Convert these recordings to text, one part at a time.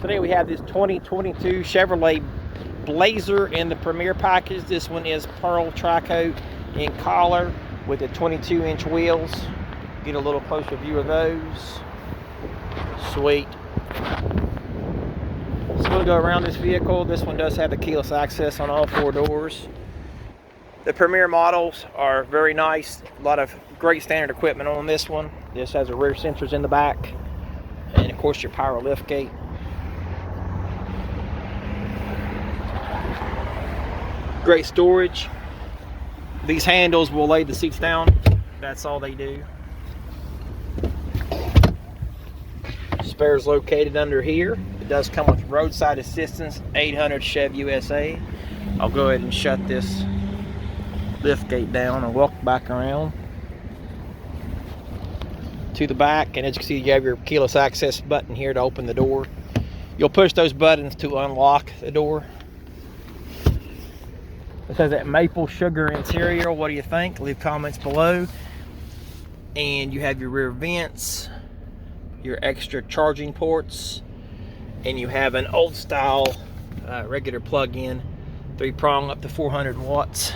Today we have this 2022 Chevrolet Blazer in the Premier package. This one is pearl Tricoat in collar with the 22-inch wheels. Get a little closer view of those. Sweet. So we'll go around this vehicle. This one does have the keyless access on all four doors. The Premier models are very nice. A lot of great standard equipment on this one. This has a rear sensors in the back, and of course your power lift gate. Great storage. These handles will lay the seats down. That's all they do. Spares located under here. It does come with roadside assistance, 800 Chev USA. I'll go ahead and shut this lift gate down and walk back around to the back. And as you can see, you have your keyless access button here to open the door. You'll push those buttons to unlock the door. It has that maple sugar interior. What do you think? Leave comments below. And you have your rear vents, your extra charging ports, and you have an old style regular plug-in 3-prong up to 400 watts.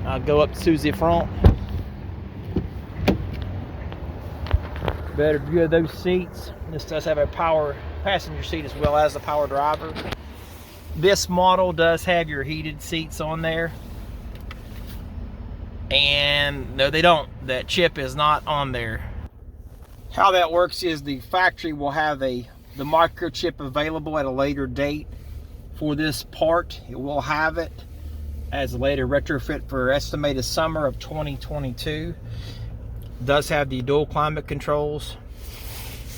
I'll go up to the front. Better view of those seats. This does have a power passenger seat as well as the power driver. This model does have your heated seats on there. And no, they don't. That chip is not on there. How that works is the factory will have the microchip available at a later date for this part. It will have it as a later retrofit for estimated summer of 2022. It does have the dual climate controls.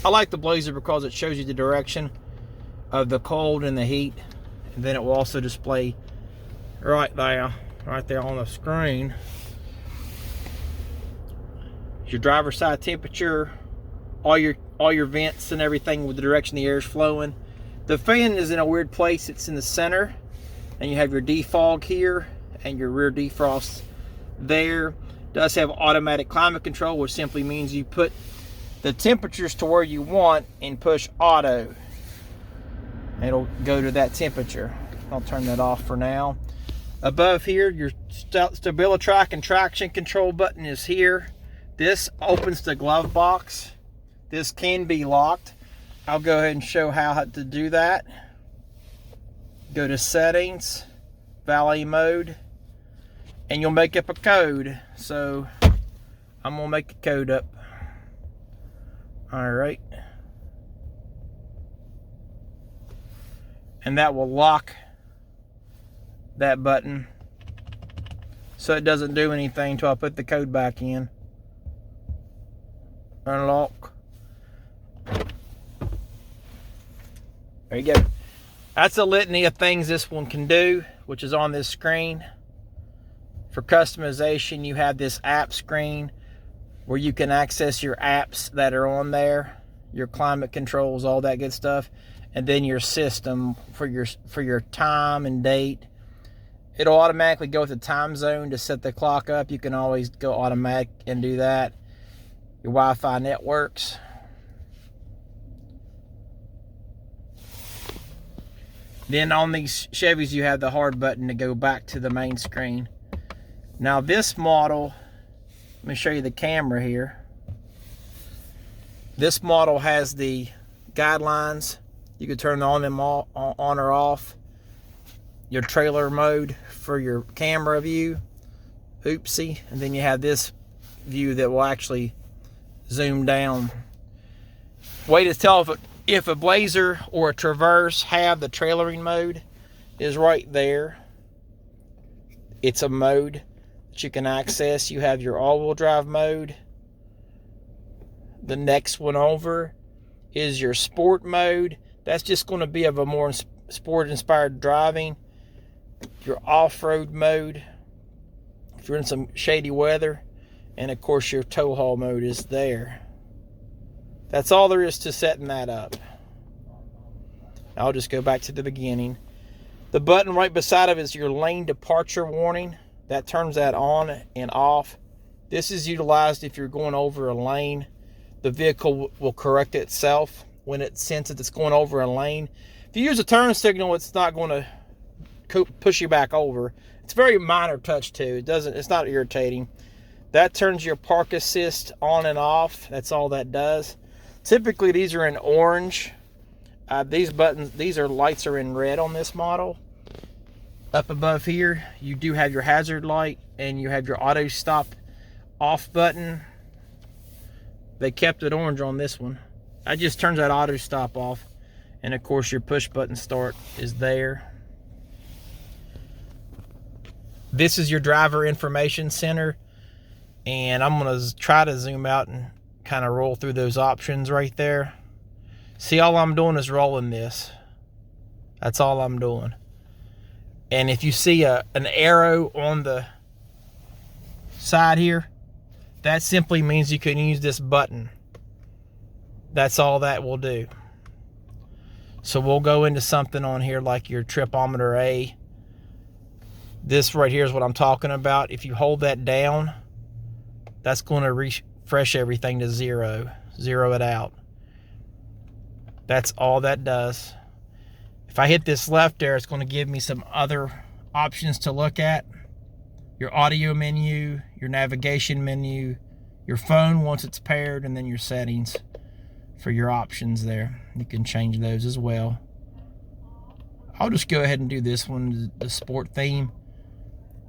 I like the Blazer because it shows you the direction of the cold and the heat. And then it will also display right there on the screen, your driver's side temperature, all your vents and everything with the direction the air is flowing. The fan is in a weird place. It's in the center, and you have your defog here and your rear defrost there. It does have automatic climate control, which simply means you put the temperatures to where you want and push auto. It'll go to that temperature. I'll turn that off for now. Above here, your StabiliTrak and traction control button is here. This opens the glove box. This can be locked. I'll go ahead and show how to do that. Go to settings, valet mode, and you'll make up a code. So I'm gonna make a code up. All right. And that will lock that button so it doesn't do anything until I put the code back in. Unlock. There you go. That's a litany of things this one can do, which is on this screen. For customization, you have this app screen where you can access your apps that are on there, your climate controls, all that good stuff. And then your system for your time and date. It'll automatically go with the time zone to set the clock up. You can always go automatic and do that. Your Wi-Fi networks. Then on these Chevys, you have the hard button to go back to the main screen. Now this model, let me show you the camera here. This model has the guidelines. You can turn them on or off. Your trailer mode for your camera view. Oopsie. And then you have this view that will actually zoom down. Way to tell if a Blazer or a Traverse have the trailering mode is right there. It's a mode that you can access. You have your all-wheel drive mode. The next one over is your sport mode. That's just going to be of a more sport-inspired driving. Your off-road mode, if you're in some shady weather. And, of course, your tow haul mode is there. That's all there is to setting that up. I'll just go back to the beginning. The button right beside it is your lane departure warning. That turns that on and off. This is utilized if you're going over a lane. The vehicle will correct itself when it senses it's going over a lane. If you use a turn signal, it's not going to push you back over. It's very minor touch too. It's not irritating. That turns your park assist on and off. That's all that does. Typically these are in orange. These lights are in red on this model. Up above here, you do have your hazard light and you have your auto stop off button. They kept it orange on this one. That just turns that auto stop off. And of course your push button start is there. This is your driver information center. And I'm going to try to zoom out and kind of roll through those options right there. See, all I'm doing is rolling this. That's all I'm doing. And if you see an arrow on the side here, that simply means you can use this button. That's all that will do. So we'll go into something on here like your tripometer A. This right here is what I'm talking about. If you hold that down, that's going to refresh everything to zero it out. That's all that does. If I hit this left there, it's going to give me some other options to look at. Your audio menu, your navigation menu, your phone once it's paired, and then your settings for your options there. You can change those as well. I'll just go ahead and do this one, the sport theme.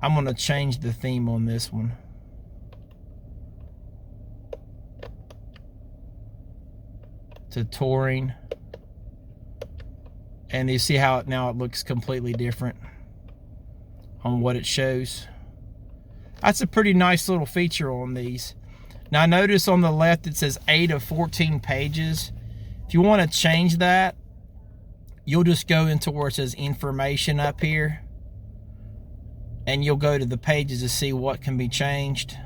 I'm going to change the theme on this one. To touring. And you see how now it looks completely different on what it shows. That's a pretty nice little feature on these. Now notice on the left it says 8 of 14 pages. If you want to change that, you'll just go into where it says information up here. And you'll go to the pages to see what can be changed.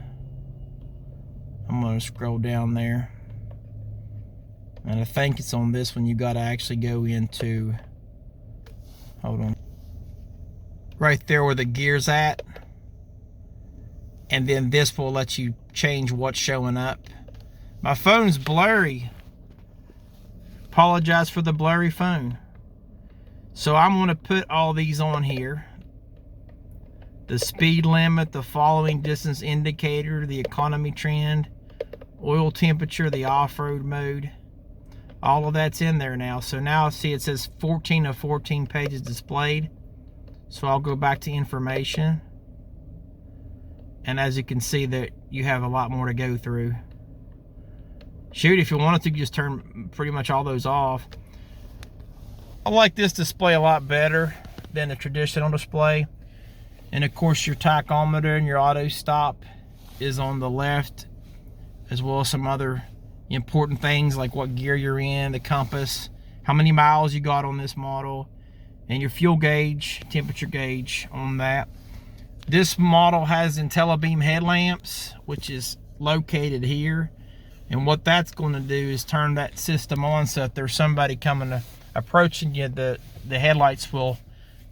I'm going to scroll down there. And I think it's on this one you got to actually go into, hold on, right there where the gear's at. And then this will let you change what's showing up. My phone's blurry. Apologize for the blurry phone. So I'm going to put all these on here. The speed limit, the following distance indicator, the economy trend, oil temperature, the off-road mode. All of that's in there now. So now see it says 14 of 14 pages displayed. So I'll go back to information. And as you can see that you have a lot more to go through. Shoot, if you wanted to, just turn pretty much all those off. I like this display a lot better than the traditional display. And of course your tachometer and your auto stop is on the left, as well as some other important things like what gear you're in, the compass, how many miles you got on this model, and your fuel gauge, temperature gauge on that. This model has IntelliBeam headlamps, which is located here. And what that's going to do is turn that system on, so if there's somebody approaching you, the headlights will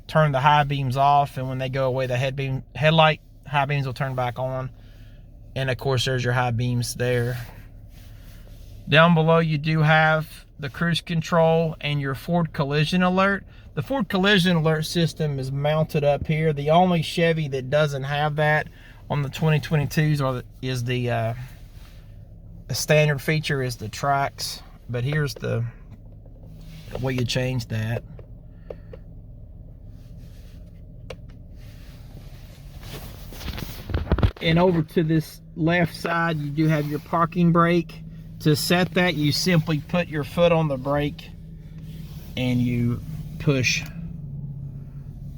turn the high beams off, and when they go away, the headlight high beams will turn back on. And of course there's your high beams there. Down below you do have the cruise control and your forward collision alert. The forward collision alert system is mounted up here. The only Chevy that doesn't have that on the 2022s is the standard feature is the tracks. But here's the way you change that. And over to this left side, you do have your parking brake. To set that, you simply put your foot on the brake and you push.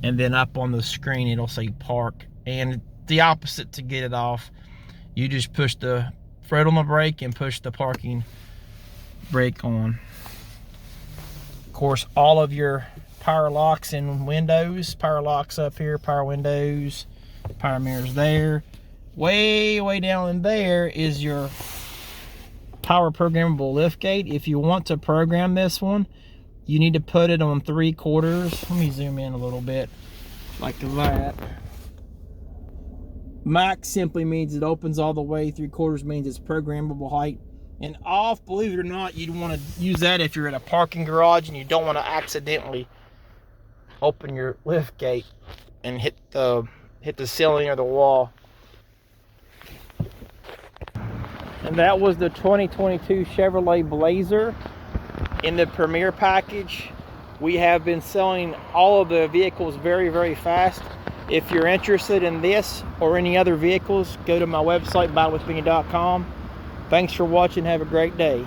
And then up on the screen, it'll say park. And the opposite to get it off. You just push the foot on the brake and push the parking brake on. Of course, all of your power locks and windows. Power locks up here, power windows, power mirrors there. Way down in there is your power programmable liftgate. If you want to program this one, you need to put it on 3/4. Let me zoom in a little bit, like that. Max simply means it opens all the way. 3/4 means it's programmable height. And off, believe it or not, you'd want to use that if you're in a parking garage and you don't want to accidentally open your lift gate and hit the ceiling or the wall. And that was the 2022 Chevrolet Blazer in the Premier package. We have been selling all of the vehicles very, very fast. If you're interested in this or any other vehicles, go to my website, buywithme.com. Thanks for watching. Have a great day.